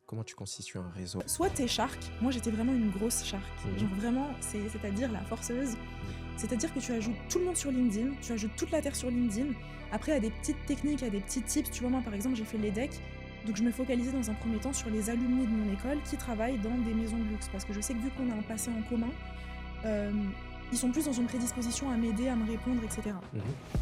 Comment tu constitues un réseau? Soit t'es shark, moi j'étais vraiment une grosse shark, genre vraiment, c'est-à-dire la forceuse. C'est-à-dire que tu ajoutes tout le monde sur LinkedIn, tu ajoutes toute la terre sur LinkedIn. Après, il y a des petites techniques, il y a des petits tips. Tu vois, moi par exemple, j'ai fait l'EDEC, donc je me focalisais dans un premier temps sur les alumni de mon école qui travaillent dans des maisons de luxe. Parce que je sais que vu qu'on a un passé en commun, ils sont plus dans une prédisposition à m'aider, à me répondre, etc.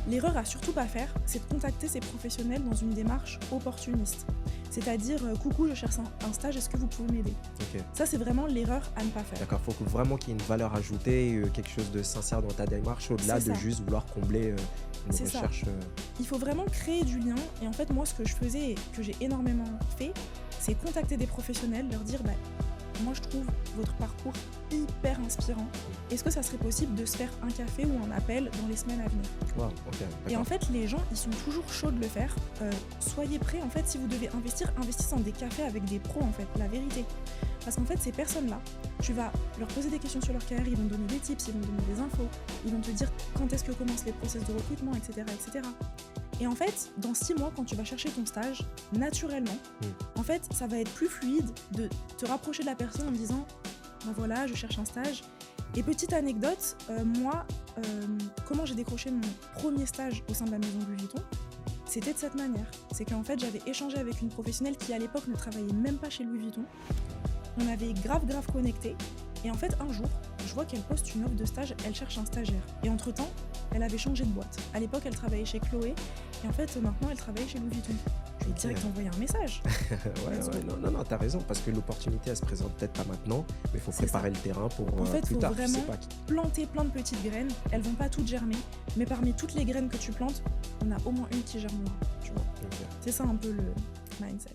L'erreur à surtout pas faire, c'est de contacter ces professionnels dans une démarche opportuniste. C'est-à-dire, coucou, je cherche un stage, est-ce que vous pouvez m'aider? Ok. Ça, c'est vraiment l'erreur à ne pas faire. D'accord, faut vraiment qu'il y ait une valeur ajoutée, quelque chose de sincère dans ta démarche, au-delà C'est de ça. juste vouloir combler une C'est ça. recherche. Il faut vraiment créer du lien. Et en fait, moi, ce que je faisais et que j'ai énormément fait, c'est contacter des professionnels, leur dire, moi, je trouve votre parcours hyper inspirant. Est-ce que ça serait possible de se faire un café ou un appel dans les semaines à venir? Wow, ok, Et d'accord. en fait, les gens, ils sont toujours chauds de le faire. Soyez prêts, en fait, si vous devez investir, investissez dans des cafés avec des pros, en fait, la vérité. Parce qu'en fait, ces personnes-là, tu vas leur poser des questions sur leur carrière, ils vont te donner des tips, ils vont te donner des infos, ils vont te dire quand est-ce que commencent les process de recrutement, etc., etc. Et en fait, dans 6 mois, quand tu vas chercher ton stage, naturellement, en fait, ça va être plus fluide de te rapprocher de la personne en disant ben voilà, je cherche un stage. Et petite anecdote, moi, comment j'ai décroché mon premier stage au sein de la maison Louis Vuitton, c'était de cette manière. C'est qu'en fait, j'avais échangé avec une professionnelle qui, à l'époque, ne travaillait même pas chez Louis Vuitton. On avait grave connecté. Et en fait, un jour, je vois qu'elle poste une offre de stage, elle cherche un stagiaire. Et entre-temps, elle avait changé de boîte. À l'époque, elle travaillait chez Chloé. Et en fait, maintenant, elle travaille chez Louis Vuitton. Je lui ai direct envoyé un message. Non, t'as raison, parce que l'opportunité, elle se présente peut-être pas maintenant, mais il faut C'est préparer ça. le terrain pour En fait, il plus faut tard. Tu sais vraiment pas planter plein de petites graines. Elles vont pas toutes germer, mais parmi toutes les graines que tu plantes, on a au moins une qui germera. Tu vois. Ok. C'est ça un peu le mindset.